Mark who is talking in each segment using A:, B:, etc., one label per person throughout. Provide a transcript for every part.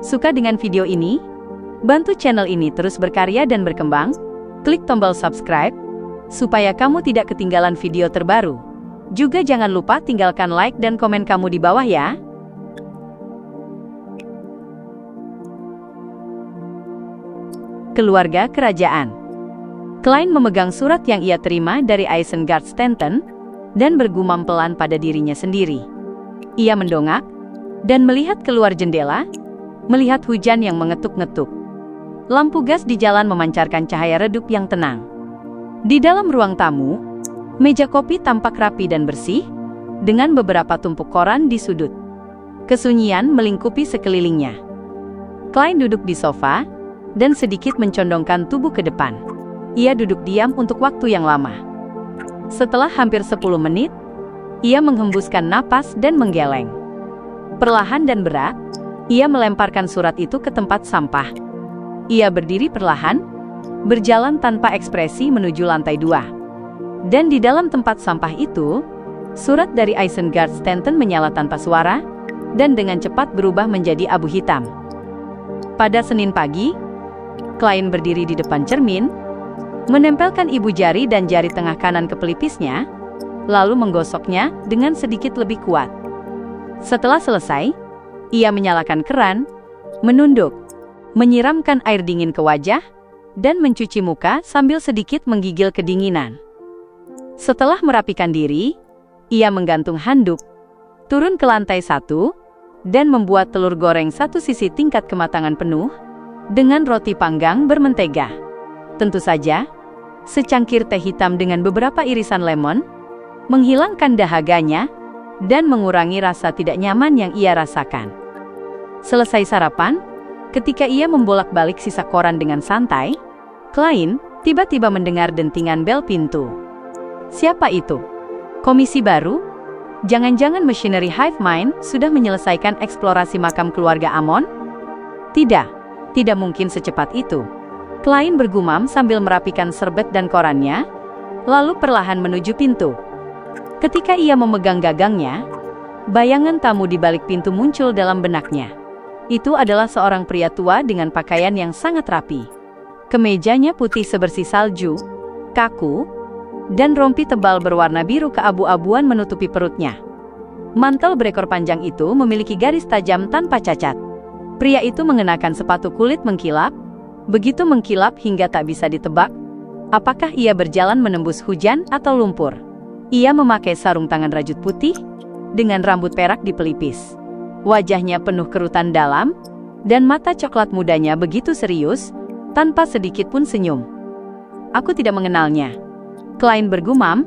A: Suka dengan video ini? Bantu channel ini terus berkarya dan berkembang. Klik tombol subscribe, supaya kamu tidak ketinggalan video terbaru. Juga jangan lupa tinggalkan like dan komen kamu di bawah ya. Keluarga kerajaan. Klein memegang surat yang ia terima dari Isengard Stanton, dan bergumam pelan pada dirinya sendiri. Ia mendongak, dan melihat keluar jendela, melihat hujan yang mengetuk-ngetuk. Lampu gas di jalan memancarkan cahaya redup yang tenang. Di dalam ruang tamu, meja kopi tampak rapi dan bersih, dengan beberapa tumpuk koran di sudut. Kesunyian melingkupi sekelilingnya. Klein duduk di sofa, dan sedikit mencondongkan tubuh ke depan. Ia duduk diam untuk waktu yang lama. Setelah hampir 10 menit, ia menghembuskan napas dan menggeleng. Perlahan dan berat, ia melemparkan surat itu ke tempat sampah. Ia berdiri perlahan, berjalan tanpa ekspresi menuju lantai 2. Dan di dalam tempat sampah itu, surat dari Isengard Stanton menyala tanpa suara, dan dengan cepat berubah menjadi abu hitam. Pada Senin pagi, Klein berdiri di depan cermin, menempelkan ibu jari dan jari tengah kanan ke pelipisnya, lalu menggosoknya dengan sedikit lebih kuat. Setelah selesai, ia menyalakan keran, menunduk, menyiramkan air dingin ke wajah, dan mencuci muka sambil sedikit menggigil kedinginan. Setelah merapikan diri, ia menggantung handuk, turun ke lantai 1, dan membuat telur goreng satu sisi tingkat kematangan penuh, dengan roti panggang bermentega. Tentu saja, secangkir teh hitam dengan beberapa irisan lemon, menghilangkan dahaganya, dan mengurangi rasa tidak nyaman yang ia rasakan. Selesai sarapan, ketika ia membolak-balik sisa koran dengan santai, Klein tiba-tiba mendengar dentingan bel pintu. Siapa itu? Komisi baru? Jangan-jangan Machinery Hive Mind sudah menyelesaikan eksplorasi makam keluarga Amon? Tidak mungkin secepat itu. Klein bergumam sambil merapikan serbet dan korannya, lalu perlahan menuju pintu. Ketika ia memegang gagangnya, bayangan tamu di balik pintu muncul dalam benaknya. Itu adalah seorang pria tua dengan pakaian yang sangat rapi. Kemejanya putih sebersih salju, kaku, dan rompi tebal berwarna biru keabu-abuan menutupi perutnya. Mantel berekor panjang itu memiliki garis tajam tanpa cacat. Pria itu mengenakan sepatu kulit mengkilap, begitu mengkilap hingga tak bisa ditebak, apakah ia berjalan menembus hujan atau lumpur. Ia memakai sarung tangan rajut putih, dengan rambut perak di pelipis. Wajahnya penuh kerutan dalam, dan mata coklat mudanya begitu serius, tanpa sedikit pun senyum. "Aku tidak mengenalnya," Klein bergumam,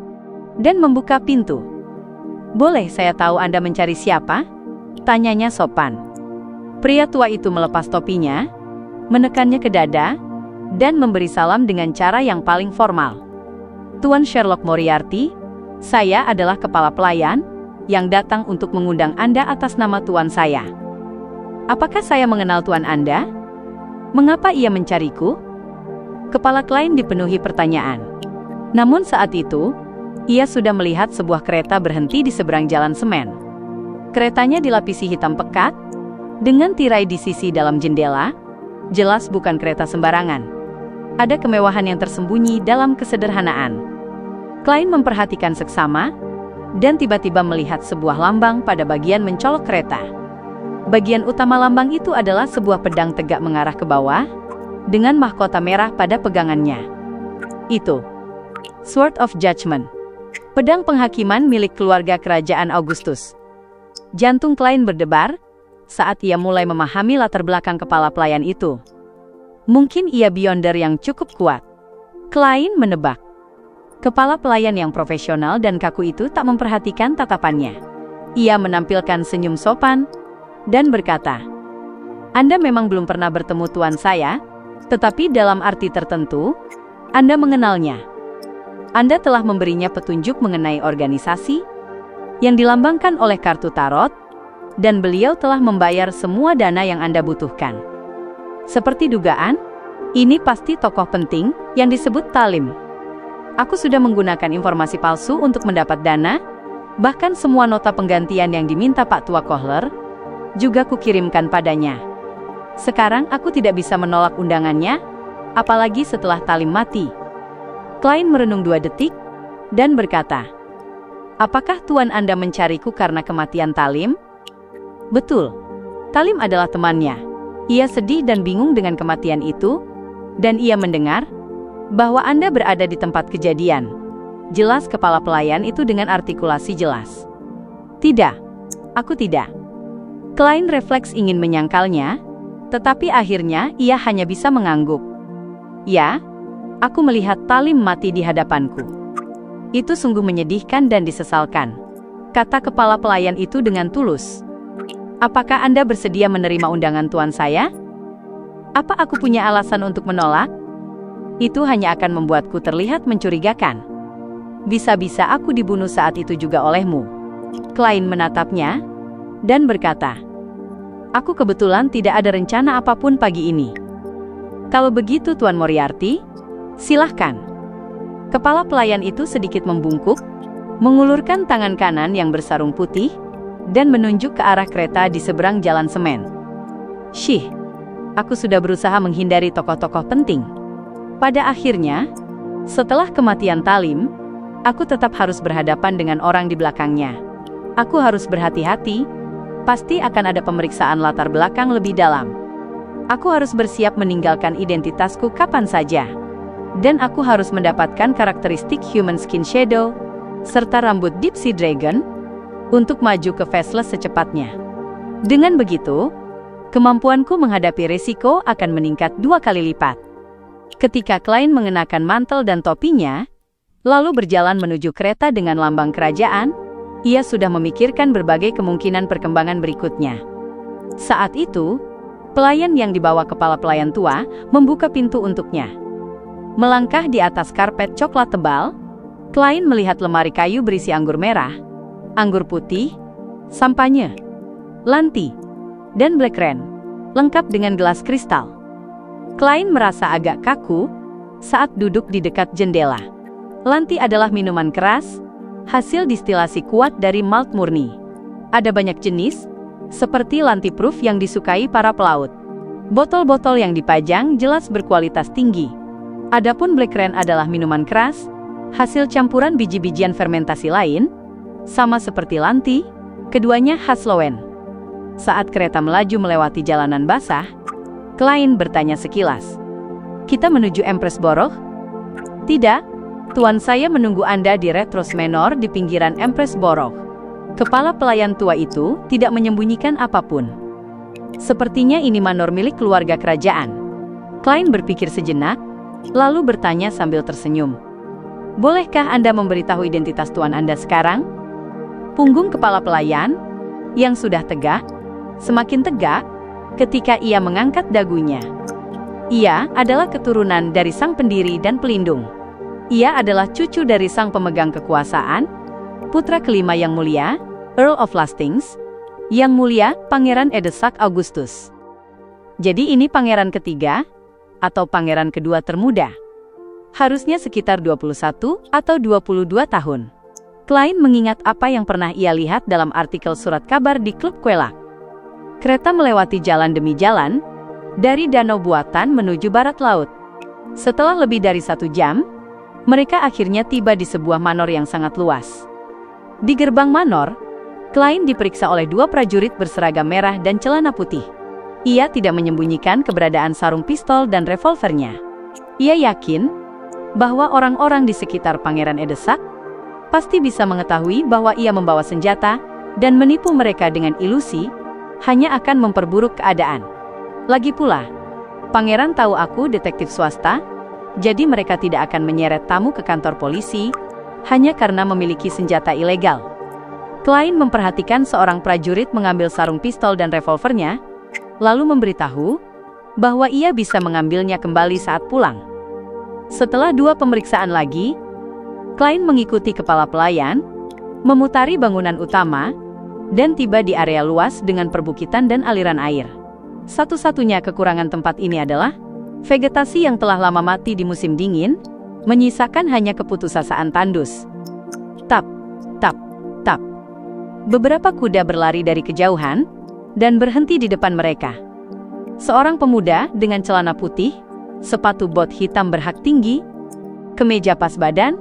A: dan membuka pintu. "Boleh saya tahu Anda mencari siapa?" tanyanya sopan. Pria tua itu melepas topinya, menekannya ke dada, dan memberi salam dengan cara yang paling formal. "Tuan Sherlock Moriarty, saya adalah kepala pelayan, yang datang untuk mengundang Anda atas nama tuan saya." "Apakah saya mengenal tuan Anda? Mengapa ia mencariku?" Kepala Klein dipenuhi pertanyaan. Namun saat itu, ia sudah melihat sebuah kereta berhenti di seberang jalan semen. Keretanya dilapisi hitam pekat, dengan tirai di sisi dalam jendela, jelas bukan kereta sembarangan. Ada kemewahan yang tersembunyi dalam kesederhanaan. Klein memperhatikan seksama, dan tiba-tiba melihat sebuah lambang pada bagian mencolok kereta. Bagian utama lambang itu adalah sebuah pedang tegak mengarah ke bawah, dengan mahkota merah pada pegangannya. Itu Sword of Judgment, pedang penghakiman milik keluarga kerajaan Augustus. Jantung Klein berdebar saat ia mulai memahami latar belakang kepala pelayan itu. Mungkin ia beyonder yang cukup kuat. Klein menebak. Kepala pelayan yang profesional dan kaku itu tak memperhatikan tatapannya. Ia menampilkan senyum sopan, dan berkata, "Anda memang belum pernah bertemu tuan saya, tetapi dalam arti tertentu, Anda mengenalnya. Anda telah memberinya petunjuk mengenai organisasi, yang dilambangkan oleh kartu tarot, dan beliau telah membayar semua dana yang Anda butuhkan. Seperti dugaan, ini pasti tokoh penting yang disebut Talim. Aku sudah menggunakan informasi palsu untuk mendapat dana, bahkan semua nota penggantian yang diminta Pak Tua Kohler, juga kukirimkan padanya. Sekarang aku tidak bisa menolak undangannya, apalagi setelah Talim mati. Klein merenung 2 detik, dan berkata, "Apakah Tuan Anda mencariku karena kematian Talim?" "Betul. Talim adalah temannya. Ia sedih dan bingung dengan kematian itu, dan ia mendengar bahwa Anda berada di tempat kejadian." Jelas kepala pelayan itu dengan artikulasi jelas. "Tidak, aku tidak." Klein refleks ingin menyangkalnya, tetapi akhirnya ia hanya bisa mengangguk. "Ya, aku melihat Talim mati di hadapanku. Itu sungguh menyedihkan dan disesalkan," kata kepala pelayan itu dengan tulus. "Apakah Anda bersedia menerima undangan tuan saya? Apa aku punya alasan untuk menolak? Itu hanya akan membuatku terlihat mencurigakan. Bisa-bisa aku dibunuh saat itu juga olehmu." Klein menatapnya dan berkata, "Aku kebetulan tidak ada rencana apapun pagi ini." "Kalau begitu Tuan Moriarty, silahkan." Kepala pelayan itu sedikit membungkuk, mengulurkan tangan kanan yang bersarung putih, dan menunjuk ke arah kereta di seberang jalan semen. "Syih, aku sudah berusaha menghindari tokoh-tokoh penting. Pada akhirnya, setelah kematian Talim, aku tetap harus berhadapan dengan orang di belakangnya. Aku harus berhati-hati, pasti akan ada pemeriksaan latar belakang lebih dalam. Aku harus bersiap meninggalkan identitasku kapan saja. Dan aku harus mendapatkan karakteristik Human Skin Shadow, serta rambut Deep Sea Dragon, untuk maju ke Faceless secepatnya. Dengan begitu, kemampuanku menghadapi resiko akan meningkat 2 kali lipat." Ketika Klein mengenakan mantel dan topinya, lalu berjalan menuju kereta dengan lambang kerajaan, ia sudah memikirkan berbagai kemungkinan perkembangan berikutnya. Saat itu, pelayan yang dibawa kepala pelayan tua membuka pintu untuknya. Melangkah di atas karpet coklat tebal, Klein melihat lemari kayu berisi anggur merah, anggur putih, sampanye, lanti, dan black ren, lengkap dengan gelas kristal. Klein merasa agak kaku saat duduk di dekat jendela. Lanti adalah minuman keras, hasil distilasi kuat dari malt murni. Ada banyak jenis, seperti lanti proof yang disukai para pelaut. Botol-botol yang dipajang jelas berkualitas tinggi. Adapun black ren adalah minuman keras, hasil campuran biji-bijian fermentasi lain, sama seperti lanti, keduanya khas Loen. Saat kereta melaju melewati jalanan basah, Klein bertanya sekilas, "Kita menuju Empress Borough?" "Tidak. Tuan saya menunggu Anda di Retros Manor di pinggiran Empress Borough." Kepala pelayan tua itu tidak menyembunyikan apapun. Sepertinya ini manor milik keluarga kerajaan. Klein berpikir sejenak, lalu bertanya sambil tersenyum, "Bolehkah Anda memberitahu identitas tuan Anda sekarang?" Punggung kepala pelayan, yang sudah tegak, semakin tegak ketika ia mengangkat dagunya. Ia adalah keturunan dari sang pendiri dan pelindung. Ia adalah cucu dari sang pemegang kekuasaan, putra kelima yang mulia, Earl of Hastings, yang mulia Pangeran Edesak Augustus. Jadi ini pangeran ketiga, atau pangeran kedua termuda. Harusnya sekitar 21 atau 22 tahun. Klein mengingat apa yang pernah ia lihat dalam artikel surat kabar di Klub Quelak. Kereta melewati jalan demi jalan, dari danau buatan menuju barat laut. Setelah lebih dari 1 jam, mereka akhirnya tiba di sebuah manor yang sangat luas. Di gerbang manor, Klein diperiksa oleh 2 prajurit berseragam merah dan celana putih. Ia tidak menyembunyikan keberadaan sarung pistol dan revolvernya. Ia yakin bahwa orang-orang di sekitar Pangeran Edesak pasti bisa mengetahui bahwa ia membawa senjata, dan menipu mereka dengan ilusi hanya akan memperburuk keadaan. Lagi pula, Pangeran tahu aku detektif swasta, jadi mereka tidak akan menyeret tamu ke kantor polisi hanya karena memiliki senjata ilegal. Klein memperhatikan seorang prajurit mengambil sarung pistol dan revolvernya, lalu memberitahu bahwa ia bisa mengambilnya kembali saat pulang. Setelah 2 pemeriksaan lagi, Klein mengikuti kepala pelayan, memutari bangunan utama, dan tiba di area luas dengan perbukitan dan aliran air. Satu-satunya kekurangan tempat ini adalah vegetasi yang telah lama mati di musim dingin, menyisakan hanya keputusasaan tandus. Tap, tap, tap. Beberapa kuda berlari dari kejauhan dan berhenti di depan mereka. Seorang pemuda dengan celana putih, sepatu bot hitam berhak tinggi, kemeja pas badan,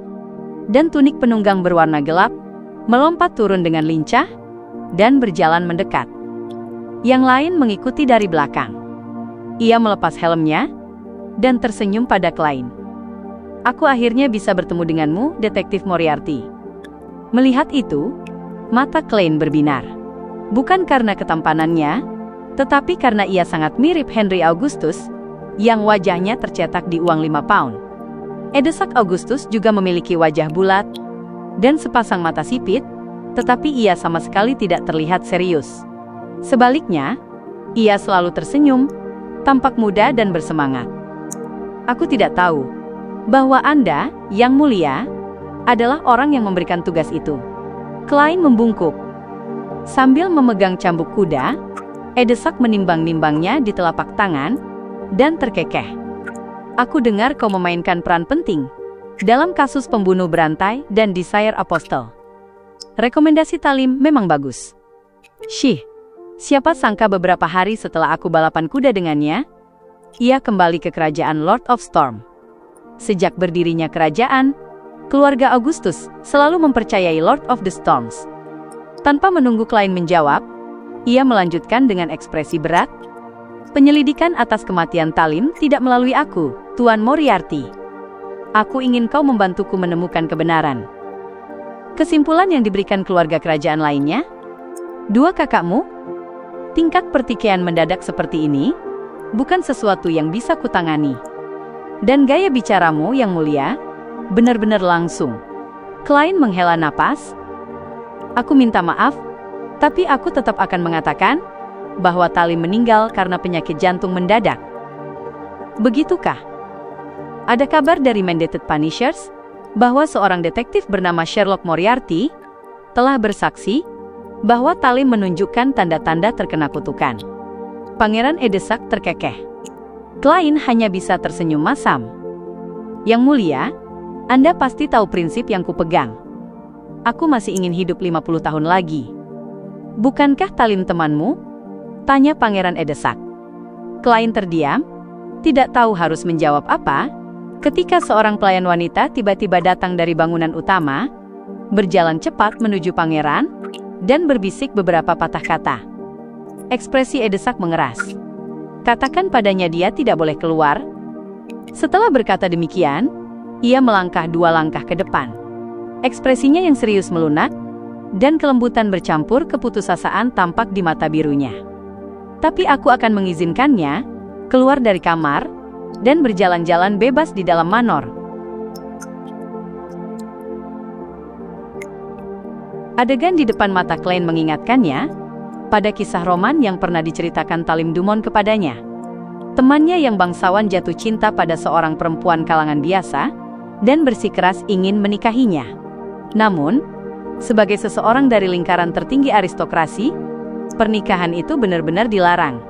A: dan tunik penunggang berwarna gelap, melompat turun dengan lincah dan berjalan mendekat. Yang lain mengikuti dari belakang. Ia melepas helmnya dan tersenyum pada Klein. "Aku akhirnya bisa bertemu denganmu, Detektif Moriarty." Melihat itu, mata Klein berbinar. Bukan karena ketampanannya, tetapi karena ia sangat mirip Henry Augustus, yang wajahnya tercetak di uang 5 pound. Edesak Augustus juga memiliki wajah bulat dan sepasang mata sipit, tetapi ia sama sekali tidak terlihat serius. Sebaliknya, ia selalu tersenyum, tampak muda dan bersemangat. "Aku tidak tahu bahwa Anda, Yang Mulia, adalah orang yang memberikan tugas itu." Klein membungkuk. Sambil memegang cambuk kuda, Edesak menimbang-nimbangnya di telapak tangan dan terkekeh. "Aku dengar kau memainkan peran penting dalam kasus pembunuh berantai dan Desire Apostle. Rekomendasi Talim memang bagus." "Syih, siapa sangka beberapa hari setelah aku balapan kuda dengannya, ia kembali ke kerajaan Lord of Storm. Sejak berdirinya kerajaan, keluarga Augustus selalu mempercayai Lord of the Storms." Tanpa menunggu Klein menjawab, ia melanjutkan dengan ekspresi berat, "Penyelidikan atas kematian Talim tidak melalui aku, Tuan Moriarty. Aku ingin kau membantuku menemukan kebenaran." Kesimpulan yang diberikan keluarga kerajaan lainnya, "Dua kakakmu?" Tingkat pertikaian mendadak seperti ini bukan sesuatu yang bisa kutangani. Dan gaya bicaramu, Yang Mulia, benar-benar langsung. Klein menghela napas. "Aku minta maaf, tapi aku tetap akan mengatakan bahwa Talim meninggal karena penyakit jantung mendadak." "Begitukah? Ada kabar dari Mandated Punishers bahwa seorang detektif bernama Sherlock Moriarty telah bersaksi bahwa Talim menunjukkan tanda-tanda terkena kutukan." Pangeran Edesak terkekeh. Klein hanya bisa tersenyum masam. "Yang Mulia, Anda pasti tahu prinsip yang kupegang. Aku masih ingin hidup 50 tahun lagi." "Bukankah Talim temanmu?" tanya Pangeran Edesak. Klein terdiam, tidak tahu harus menjawab apa, ketika seorang pelayan wanita tiba-tiba datang dari bangunan utama, berjalan cepat menuju pangeran, dan berbisik beberapa patah kata. Ekspresi Edesak mengeras. "Katakan padanya dia tidak boleh keluar." Setelah berkata demikian, ia melangkah 2 langkah ke depan. Ekspresinya yang serius melunak, dan kelembutan bercampur keputusasaan tampak di mata birunya. "Tapi aku akan mengizinkannya keluar dari kamar dan berjalan-jalan bebas di dalam manor." Adegan di depan mata Klein mengingatkannya pada kisah roman yang pernah diceritakan Talim Dumont kepadanya. Temannya yang bangsawan jatuh cinta pada seorang perempuan kalangan biasa dan bersikeras ingin menikahinya. Namun, sebagai seseorang dari lingkaran tertinggi aristokrasi, pernikahan itu benar-benar dilarang.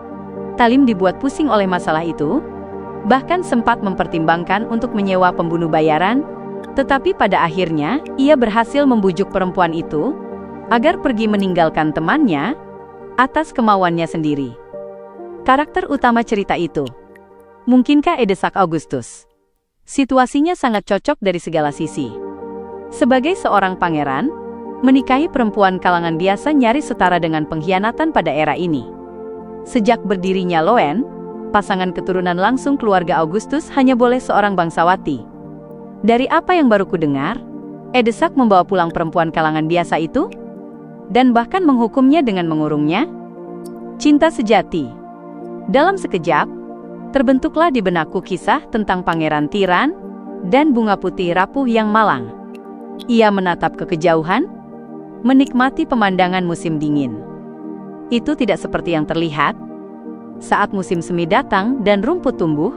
A: Talim dibuat pusing oleh masalah itu, bahkan sempat mempertimbangkan untuk menyewa pembunuh bayaran, tetapi pada akhirnya ia berhasil membujuk perempuan itu agar pergi meninggalkan temannya atas kemauannya sendiri. Karakter utama cerita itu, mungkinkah Edesak Augustus? Situasinya sangat cocok dari segala sisi. Sebagai seorang pangeran, menikahi perempuan kalangan biasa nyaris setara dengan pengkhianatan pada era ini. Sejak berdirinya Loen, pasangan keturunan langsung keluarga Augustus hanya boleh seorang bangsawati. Dari apa yang baru kudengar, Edesak membawa pulang perempuan kalangan biasa itu, dan bahkan menghukumnya dengan mengurungnya. Cinta sejati. Dalam sekejap, terbentuklah di benakku kisah tentang Pangeran Tiran dan bunga putih rapuh yang malang. Ia menatap ke kejauhan, menikmati pemandangan musim dingin. Itu tidak seperti yang terlihat. Saat musim semi datang dan rumput tumbuh,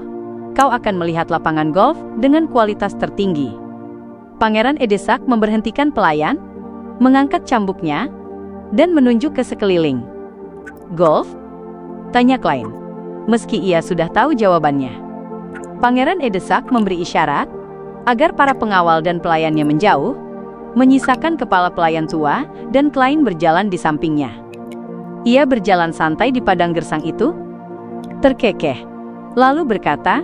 A: kau akan melihat lapangan golf dengan kualitas tertinggi. Pangeran Edesak memberhentikan pelayan, mengangkat cambuknya, dan menunjuk ke sekeliling. "Golf?" tanya Klein, meski ia sudah tahu jawabannya. Pangeran Edesak memberi isyarat agar para pengawal dan pelayannya menjauh, menyisakan kepala pelayan tua, dan Klein berjalan di sampingnya. Ia berjalan santai di padang gersang itu, terkekeh, lalu berkata,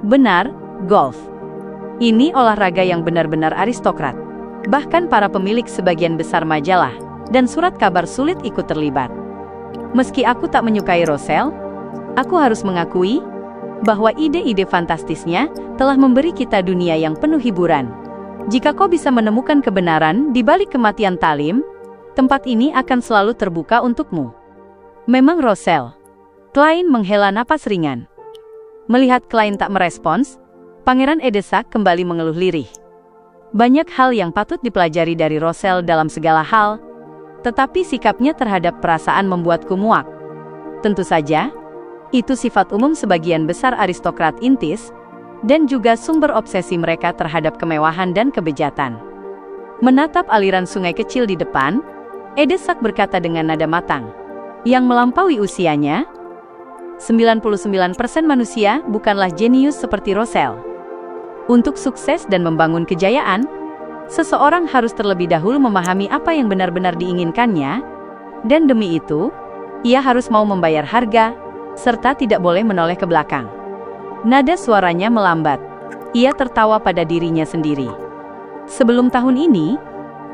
A: "Benar, golf. Ini olahraga yang benar-benar aristokrat. Bahkan para pemilik sebagian besar majalah dan surat kabar sulit ikut terlibat. Meski aku tak menyukai Roselle, aku harus mengakui bahwa ide-ide fantastisnya telah memberi kita dunia yang penuh hiburan. Jika kau bisa menemukan kebenaran di balik kematian Talim, tempat ini akan selalu terbuka untukmu." Memang Roselle. Klein menghela napas ringan. Melihat Klein tak merespons, Pangeran Edesak kembali mengeluh lirih. Banyak hal yang patut dipelajari dari Roselle dalam segala hal, tetapi sikapnya terhadap perasaan membuatku muak. Tentu saja, itu sifat umum sebagian besar aristokrat intis, dan juga sumber obsesi mereka terhadap kemewahan dan kebejatan. Menatap aliran sungai kecil di depan, Edesak berkata dengan nada matang, yang melampaui usianya, 99% manusia bukanlah jenius seperti Roselle. Untuk sukses dan membangun kejayaan, seseorang harus terlebih dahulu memahami apa yang benar-benar diinginkannya, dan demi itu, ia harus mau membayar harga, serta tidak boleh menoleh ke belakang. Nada suaranya melambat. Ia tertawa pada dirinya sendiri. Sebelum tahun ini,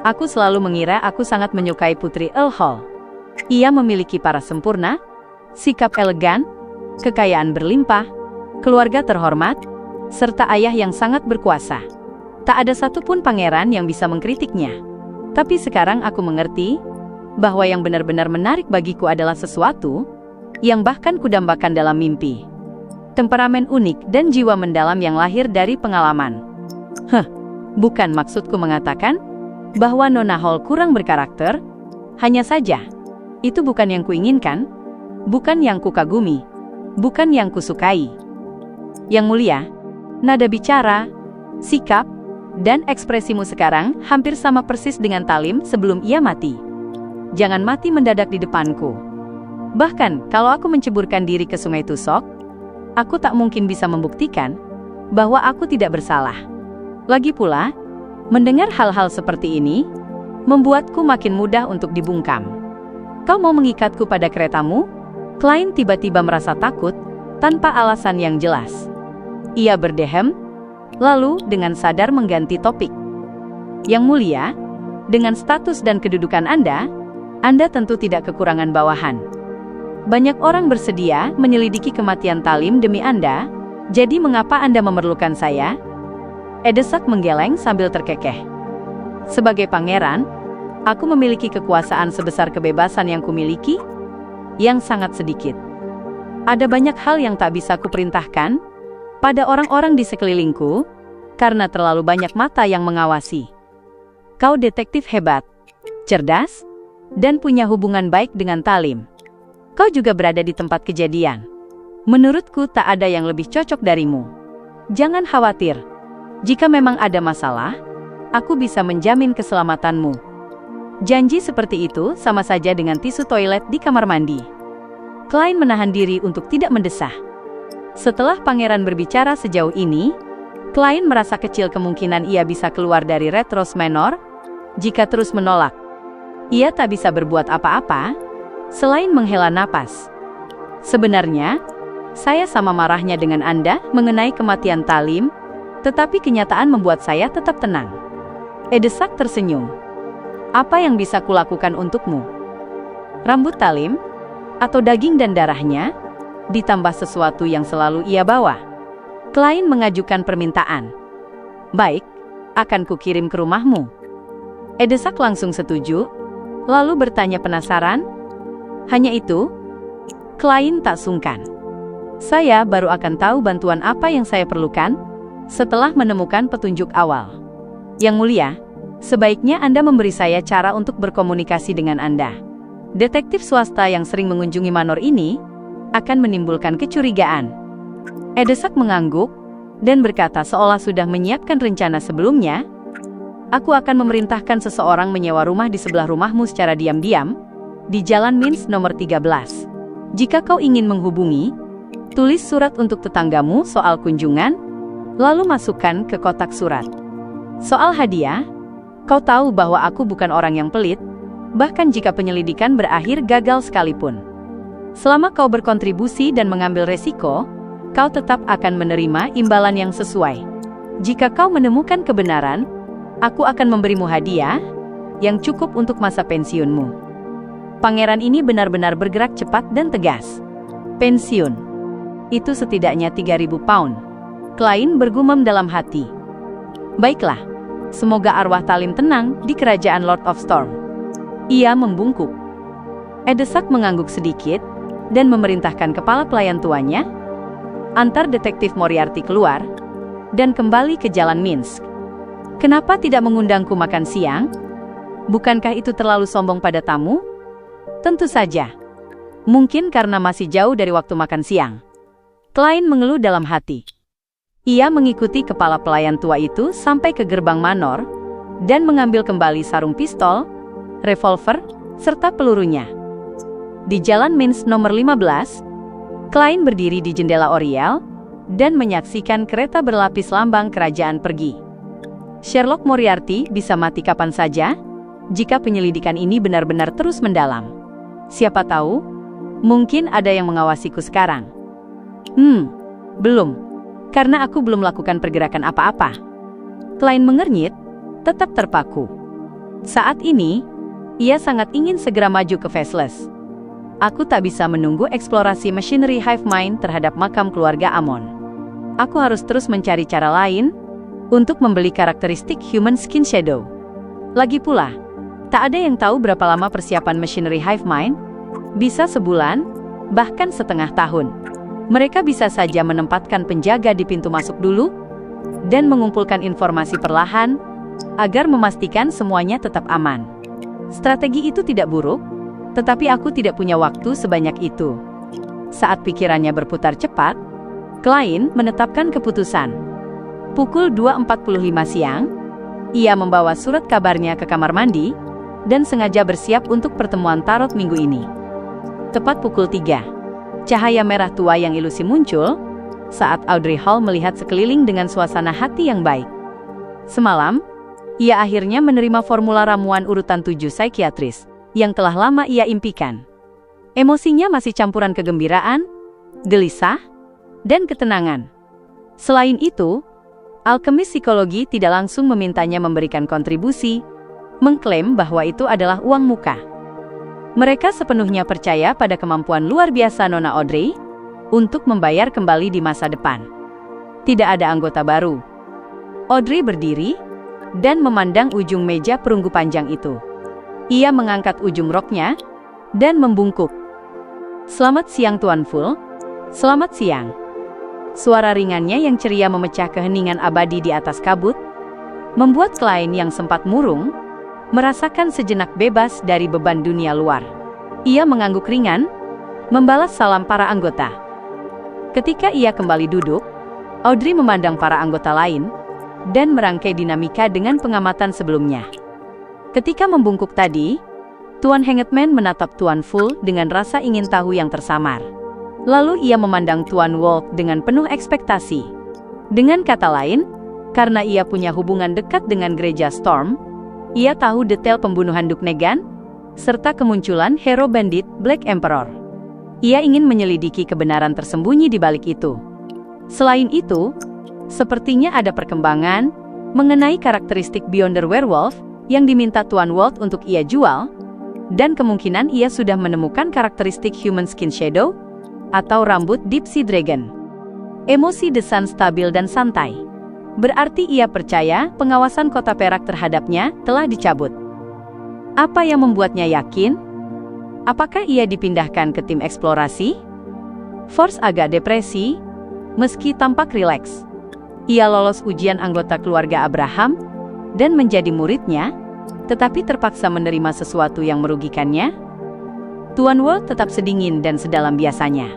A: aku selalu mengira aku sangat menyukai Putri Earl Hall. Ia memiliki paras sempurna, sikap elegan, kekayaan berlimpah, keluarga terhormat, serta ayah yang sangat berkuasa. Tak ada satupun pangeran yang bisa mengkritiknya. Tapi sekarang aku mengerti bahwa yang benar-benar menarik bagiku adalah sesuatu yang bahkan kudambakan dalam mimpi. Temperamen unik dan jiwa mendalam yang lahir dari pengalaman. Bukan maksudku mengatakan bahwa Nona Hall kurang berkarakter. Hanya saja, itu bukan yang kuinginkan, bukan yang kukagumi, bukan yang kusukai. Yang mulia, nada bicara, sikap, dan ekspresimu sekarang hampir sama persis dengan Talim sebelum ia mati. Jangan mati mendadak di depanku. Bahkan, kalau aku menceburkan diri ke Sungai Tusok, aku tak mungkin bisa membuktikan bahwa aku tidak bersalah. Lagi pula, mendengar hal-hal seperti ini membuatku makin mudah untuk dibungkam. Kau mau mengikatku pada keretamu? Klein tiba-tiba merasa takut tanpa alasan yang jelas. Ia berdehem, lalu dengan sadar mengganti topik. Yang mulia, dengan status dan kedudukan Anda tentu tidak kekurangan bawahan. Banyak orang bersedia menyelidiki kematian Talim demi Anda, jadi mengapa Anda memerlukan saya? Edesak menggeleng sambil terkekeh. Sebagai pangeran, aku memiliki kekuasaan sebesar kebebasan yang kumiliki, yang sangat sedikit. Ada banyak hal yang tak bisa kuperintahkan pada orang-orang di sekelilingku, karena terlalu banyak mata yang mengawasi. Kau detektif hebat, cerdas, dan punya hubungan baik dengan Talim. Kau juga berada di tempat kejadian. Menurutku tak ada yang lebih cocok darimu. Jangan khawatir. Jika memang ada masalah, aku bisa menjamin keselamatanmu. Janji seperti itu sama saja dengan tisu toilet di kamar mandi. Klein menahan diri untuk tidak mendesah. Setelah pangeran berbicara sejauh ini, Klein merasa kecil kemungkinan ia bisa keluar dari Red Rose Manor. Jika terus menolak, ia tak bisa berbuat apa-apa selain menghela napas. Sebenarnya, saya sama marahnya dengan Anda mengenai kematian Talim, tetapi kenyataan membuat saya tetap tenang. Edesak tersenyum. Apa yang bisa kulakukan untukmu? Rambut Talim? Atau daging dan darahnya? Ditambah sesuatu yang selalu ia bawa. Klein mengajukan permintaan. Baik, akan kukirim ke rumahmu. Edesak langsung setuju, lalu bertanya penasaran. Hanya itu? Klein tak sungkan. Saya baru akan tahu bantuan apa yang saya perlukan setelah menemukan petunjuk awal. Yang mulia, sebaiknya Anda memberi saya cara untuk berkomunikasi dengan Anda. Detektif swasta yang sering mengunjungi manor ini akan menimbulkan kecurigaan. Edesak mengangguk dan berkata seolah sudah menyiapkan rencana sebelumnya. Aku akan memerintahkan seseorang menyewa rumah di sebelah rumahmu secara diam-diam, di Jalan Mins nomor 13. Jika kau ingin menghubungi, tulis surat untuk tetanggamu soal kunjungan, lalu masukkan ke kotak surat. Soal hadiah, kau tahu bahwa aku bukan orang yang pelit, bahkan jika penyelidikan berakhir gagal sekalipun. Selama kau berkontribusi dan mengambil resiko, kau tetap akan menerima imbalan yang sesuai. Jika kau menemukan kebenaran, aku akan memberimu hadiah yang cukup untuk masa pensiunmu. Pangeran ini benar-benar bergerak cepat dan tegas. Pensiun. Itu setidaknya 3.000 pound. Klein bergumam dalam hati. Baiklah, semoga arwah Talim tenang di kerajaan Lord of Storm. Ia membungkuk. Edesak mengangguk sedikit dan memerintahkan kepala pelayan tuanya, antar detektif Moriarty keluar dan kembali ke Jalan Minsk. Kenapa tidak mengundangku makan siang? Bukankah itu terlalu sombong pada tamu? Tentu saja. Mungkin karena masih jauh dari waktu makan siang. Klein mengeluh dalam hati. Ia mengikuti kepala pelayan tua itu sampai ke gerbang manor dan mengambil kembali sarung pistol, revolver, serta pelurunya. Di Jalan Minsk nomor 15, Klein berdiri di jendela Oriel dan menyaksikan kereta berlapis lambang kerajaan pergi. Sherlock Moriarty bisa mati kapan saja jika penyelidikan ini benar-benar terus mendalam. Siapa tahu, mungkin ada yang mengawasiku sekarang. Belum. Karena aku belum melakukan pergerakan apa-apa. Klein mengernyit, tetap terpaku. Saat ini, ia sangat ingin segera maju ke Faceless. Aku tak bisa menunggu eksplorasi machinery hive mind terhadap makam keluarga Amon. Aku harus terus mencari cara lain untuk membeli karakteristik human skin shadow. Lagi pula, tak ada yang tahu berapa lama persiapan machinery hive mind. Bisa sebulan, bahkan setengah tahun. Mereka bisa saja menempatkan penjaga di pintu masuk dulu dan mengumpulkan informasi perlahan agar memastikan semuanya tetap aman. Strategi itu tidak buruk, tetapi aku tidak punya waktu sebanyak itu. Saat pikirannya berputar cepat, Klein menetapkan keputusan. Pukul 2.45 siang, ia membawa surat kabarnya ke kamar mandi dan sengaja bersiap untuk pertemuan tarot minggu ini. Tepat pukul 3. Cahaya merah tua yang ilusi muncul saat Audrey Hall melihat sekeliling dengan suasana hati yang baik. Semalam, ia akhirnya menerima formula ramuan urutan 7 psikiatris yang telah lama ia impikan. Emosinya masih campuran kegembiraan, gelisah, dan ketenangan. Selain itu, alkemis psikologi tidak langsung memintanya memberikan kontribusi, mengklaim bahwa itu adalah uang muka. Mereka sepenuhnya percaya pada kemampuan luar biasa Nona Audrey untuk membayar kembali di masa depan. Tidak ada anggota baru. Audrey berdiri dan memandang ujung meja perunggu panjang itu. Ia mengangkat ujung roknya dan membungkuk. "Selamat siang Tuan Full." "Selamat siang." Suara ringannya yang ceria memecah keheningan abadi di atas kabut, membuat Klein yang sempat murung merasakan sejenak bebas dari beban dunia luar. Ia mengangguk ringan, membalas salam para anggota. Ketika ia kembali duduk, Audrey memandang para anggota lain dan merangkai dinamika dengan pengamatan sebelumnya. Ketika membungkuk tadi, Tuan Hangman menatap Tuan Full dengan rasa ingin tahu yang tersamar. Lalu ia memandang Tuan Wolf dengan penuh ekspektasi. Dengan kata lain, karena ia punya hubungan dekat dengan gereja Storm, ia tahu detail pembunuhan Duke Negan, serta kemunculan hero bandit Black Emperor. Ia ingin menyelidiki kebenaran tersembunyi di balik itu. Selain itu, sepertinya ada perkembangan mengenai karakteristik Beyonder Werewolf yang diminta Tuan Walt untuk ia jual, dan kemungkinan ia sudah menemukan karakteristik Human Skin Shadow atau rambut Deep Sea Dragon. Emosi The Sun stabil dan santai. Berarti ia percaya pengawasan Kota Perak terhadapnya telah dicabut. Apa yang membuatnya yakin? Apakah ia dipindahkan ke tim eksplorasi? Force agak depresi, meski tampak rileks. Ia lolos ujian anggota keluarga Abraham dan menjadi muridnya, tetapi terpaksa menerima sesuatu yang merugikannya. Tuan Walt tetap sedingin dan sedalam biasanya.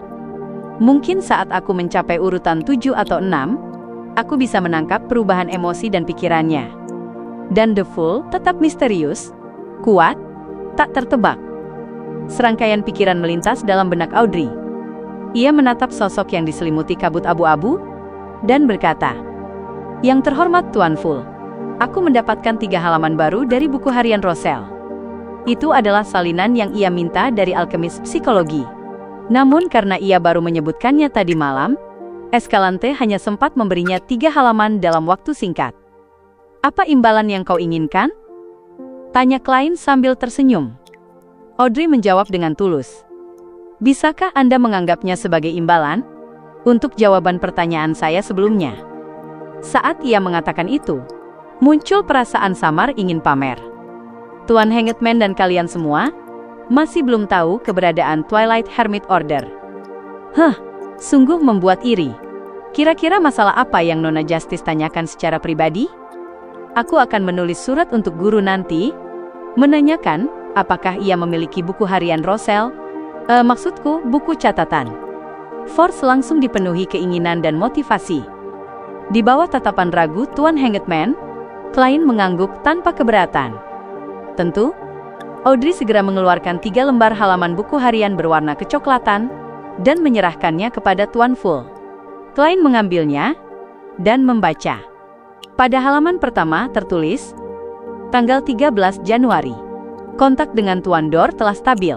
A: Mungkin saat aku mencapai urutan 7 atau 6, aku bisa menangkap perubahan emosi dan pikirannya. Dan The Fool tetap misterius, kuat, tak tertebak. Serangkaian pikiran melintas dalam benak Audrey. Ia menatap sosok yang diselimuti kabut abu-abu dan berkata, "Yang terhormat Tuan Fool, aku mendapatkan 3 halaman baru dari buku harian Roselle. Itu adalah salinan yang ia minta dari alkemis psikologi. Namun karena ia baru menyebutkannya tadi malam, Escalante hanya sempat memberinya 3 halaman dalam waktu singkat. "Apa imbalan yang kau inginkan?" tanya Klein sambil tersenyum. Audrey menjawab dengan tulus. "Bisakah Anda menganggapnya sebagai imbalan untuk jawaban pertanyaan saya sebelumnya?" Saat ia mengatakan itu, muncul perasaan samar ingin pamer. Tuan Hangman dan kalian semua masih belum tahu keberadaan Twilight Hermit Order. Sungguh membuat iri. Kira-kira masalah apa yang Nona Justice tanyakan secara pribadi? Aku akan menulis surat untuk guru nanti, menanyakan apakah ia memiliki buku harian Roselle, maksudku buku catatan. Force langsung dipenuhi keinginan dan motivasi. Di bawah tatapan ragu Tuan Hangman, Klein mengangguk tanpa keberatan. Tentu, Audrey segera mengeluarkan 3 lembar halaman buku harian berwarna kecoklatan dan menyerahkannya kepada Tuan Full. Klein mengambilnya dan membaca. Pada halaman pertama tertulis, tanggal 13 Januari, kontak dengan Tuan Dor telah stabil.